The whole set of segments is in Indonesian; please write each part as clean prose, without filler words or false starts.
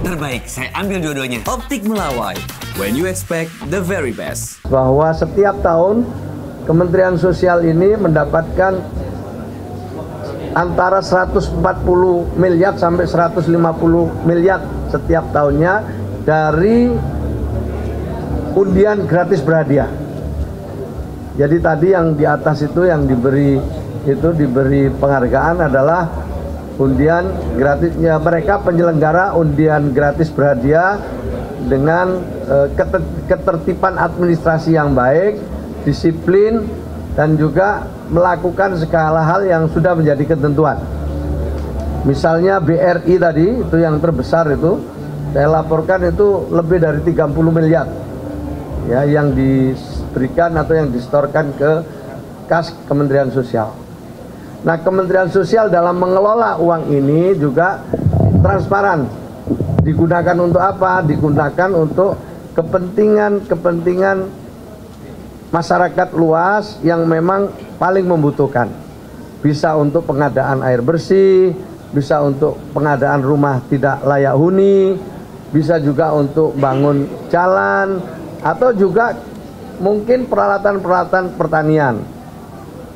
Terbaik, saya ambil dua-duanya. Optik Melawai, when you expect the very best. Bahwa setiap tahun Kementerian Sosial ini mendapatkan antara 140 miliar sampai 150 miliar setiap tahunnya dari undian gratis berhadiah. Jadi tadi yang di atas itu yang diberi penghargaan adalah undian gratisnya, mereka penyelenggara undian gratis berhadiah dengan ketertiban administrasi yang baik, disiplin, dan juga melakukan segala hal yang sudah menjadi ketentuan. Misalnya BRI tadi itu yang terbesar itu saya laporkan itu lebih dari 30 miliar ya yang diberikan atau yang disetorkan ke kas Kementerian Sosial. Nah, Kementerian Sosial dalam mengelola uang ini juga transparan. Digunakan untuk apa? Digunakan untuk kepentingan masyarakat luas yang memang paling membutuhkan. Bisa untuk pengadaan air bersih, bisa untuk pengadaan rumah tidak layak huni, bisa juga untuk bangun jalan, atau juga mungkin peralatan-peralatan pertanian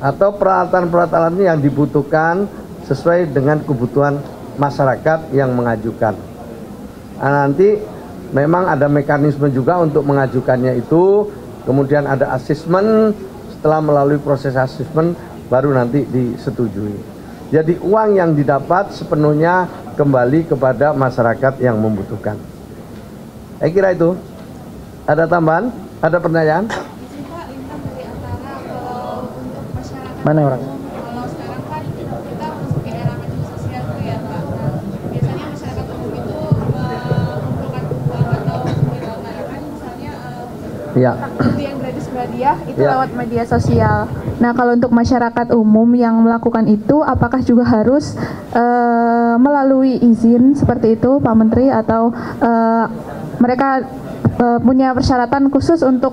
atau peralatan-peralatan yang dibutuhkan sesuai dengan kebutuhan masyarakat yang mengajukan. Nah, nanti memang ada mekanisme juga untuk mengajukannya itu, kemudian ada asesmen, setelah melalui proses asesmen baru nanti disetujui. Jadi uang yang didapat sepenuhnya kembali kepada masyarakat yang membutuhkan. Saya kira itu. Ada tambahan? Ada pertanyaan? Mana orang? Kalau sekarang kan kita masuk ke era media sosial tuh ya Pak. Biasanya masyarakat umum itu mengumpulkan uang atau menyelenggarakan misalnya undian gratis berhadiah itu lewat media sosial. Nah, kalau untuk masyarakat umum yang melakukan itu, apakah juga harus melalui izin seperti itu Pak Menteri, atau mereka punya persyaratan khusus untuk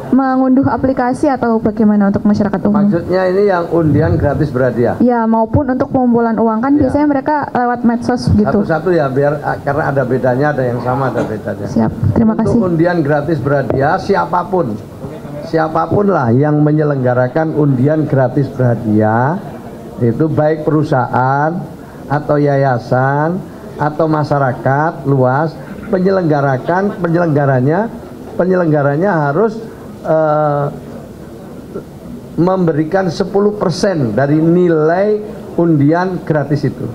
mengunduh aplikasi, atau bagaimana untuk masyarakat umum? Maksudnya ini yang undian gratis berhadiah? Ya, maupun untuk pengumpulan uang kan biasanya mereka lewat medsos gitu. Satu-satu ya, biar karena ada bedanya, ada yang sama, ada bedanya. Siap, terima kasih. Untuk undian gratis berhadiah, siapapun lah yang menyelenggarakan undian gratis berhadiah, itu baik perusahaan atau yayasan atau masyarakat luas, penyelenggaranya harus memberikan 10% dari nilai undian gratis itu.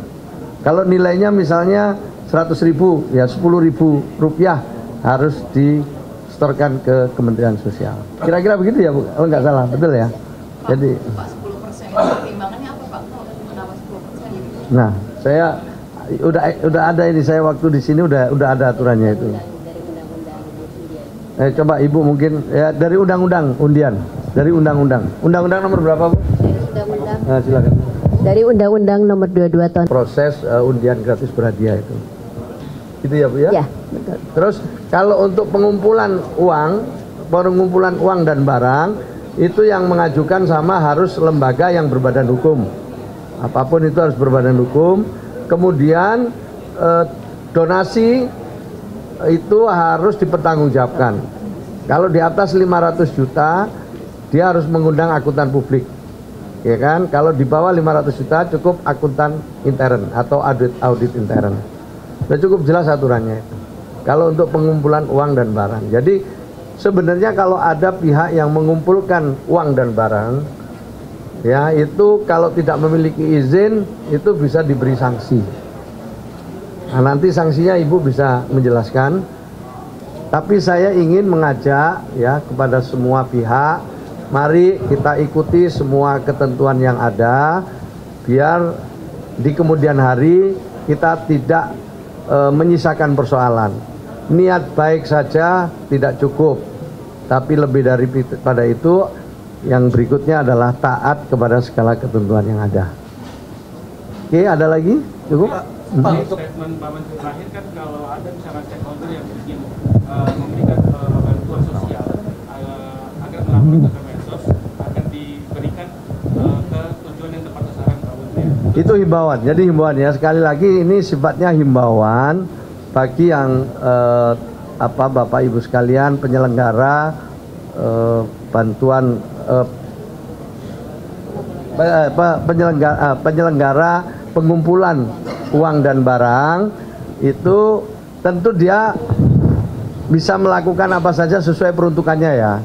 Kalau nilainya misalnya 100.000, ya 10.000 rupiah harus disetorkan ke Kementerian Sosial. Kira-kira begitu ya Bu, kalau nggak salah, betul ya? Jadi Pak, 10% pertimbangannya apa Pak? Kenapa 10%? Nah, saya udah ada ini, saya waktu di sini udah ada aturannya itu. Coba Ibu mungkin ya dari undang-undang undian, dari undang-undang nomor berapa Bu? Undang-undang. Nah, silakan. Dari Undang-Undang nomor 22 tahun. Proses undian gratis berhadiah itu ya Bu ya? Ya, betul. Terus kalau untuk pengumpulan uang dan barang itu yang mengajukan sama harus lembaga yang berbadan hukum. Apapun itu harus berbadan hukum. Kemudian donasi itu harus dipertanggungjawabkan. Kalau di atas 500 juta dia harus mengundang akuntan publik, ya kan? Kalau di bawah 500 juta cukup akuntan intern atau audit intern. Sudah cukup jelas aturannya itu. Kalau untuk pengumpulan uang dan barang. Jadi sebenarnya kalau ada pihak yang mengumpulkan uang dan barang, ya itu kalau tidak memiliki izin itu bisa diberi sanksi. Nah, nanti sanksinya Ibu bisa menjelaskan. Tapi saya ingin mengajak ya kepada semua pihak, mari kita ikuti semua ketentuan yang ada, biar di kemudian hari kita tidak menyisakan persoalan. Niat baik saja tidak cukup, tapi lebih daripada itu, yang berikutnya adalah taat kepada segala ketentuan yang ada. Oke, ada lagi? Cukup? Pak, untuk statement Pak Menteri terakhir kan kalau ada misalkan stakeholder yang ingin memberikan bantuan sosial agar melaporkan ke Kemensos akan diberikan ke tujuan yang tepat sasaran Pak Menteri. Itu himbauan. Jadi himbauan ya, sekali lagi ini sifatnya himbauan bagi yang Bapak Ibu sekalian penyelenggara bantuan penyelenggara pengumpulan uang dan barang itu tentu dia bisa melakukan apa saja sesuai peruntukannya ya.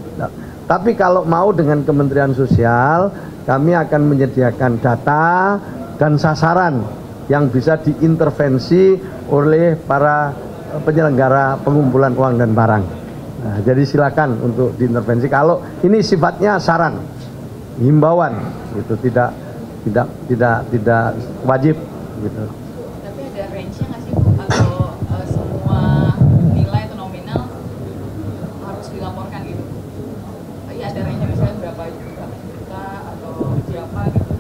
Tapi kalau mau dengan Kementerian Sosial, kami akan menyediakan data dan sasaran yang bisa diintervensi oleh para penyelenggara pengumpulan uang dan barang. Nah, jadi silakan untuk diintervensi. Kalau ini sifatnya saran, himbauan, gitu, tidak wajib, gitu. Tapi ada range-nya nggak sih Bu? Atau semua nilai atau nominal harus dilaporkan gitu? Ya ada range-nya misalnya berapa juta atau berapa gitu?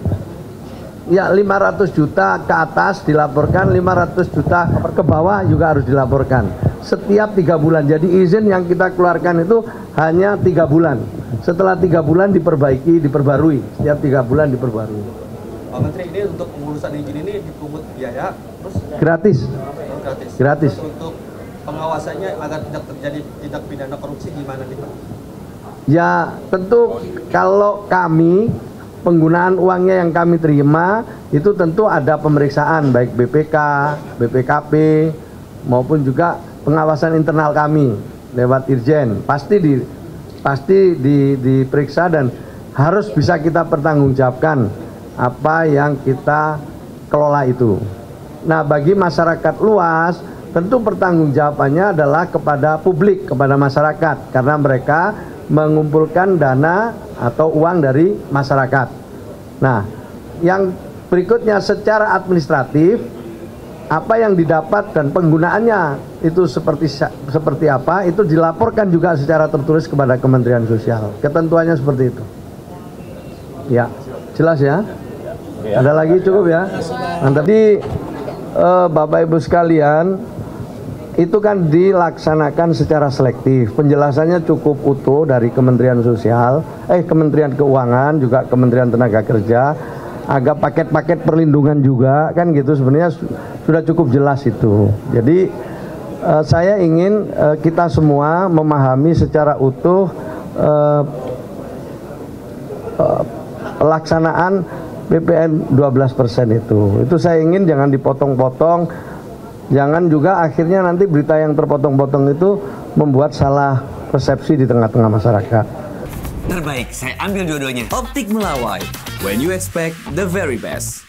Ya 500 juta ke atas dilaporkan, 500 juta ke bawah juga harus dilaporkan setiap 3 bulan. Jadi izin yang kita keluarkan itu hanya 3 bulan. Setelah 3 bulan diperbarui, setiap 3 bulan diperbarui. Pak Menteri, ini untuk pengurusan izin ini dipungut biaya terus gratis. Terus untuk pengawasannya agar tidak terjadi tindak pidana korupsi gimana nih Pak? Ya tentu kalau kami penggunaan uangnya yang kami terima itu tentu ada pemeriksaan baik BPK, BPKP maupun juga pengawasan internal kami lewat Irjen. Pasti diperiksa dan harus bisa kita pertanggungjawabkan apa yang kita kelola itu. Nah, bagi masyarakat luas tentu pertanggungjawabannya adalah kepada publik, kepada masyarakat karena mereka mengumpulkan dana atau uang dari masyarakat. Nah, yang berikutnya secara administratif apa yang didapat dan penggunaannya itu seperti apa itu dilaporkan juga secara tertulis kepada Kementerian Sosial. Ketentuannya seperti itu. Ya, jelas ya? Ada lagi cukup ya? Nah, tadi Bapak Ibu sekalian itu kan dilaksanakan secara selektif. Penjelasannya cukup utuh dari Kementerian Sosial, Kementerian Keuangan, juga Kementerian Tenaga Kerja. Agak paket-paket perlindungan juga, kan gitu. Sebenarnya sudah cukup jelas itu. Jadi saya ingin kita semua memahami secara utuh pelaksanaan PPN 12% itu. Itu saya ingin jangan dipotong-potong. Jangan juga akhirnya nanti berita yang terpotong-potong itu membuat salah persepsi di tengah-tengah masyarakat. Terbaik, saya ambil dua-duanya. Optik Melawai. When you expect the very best.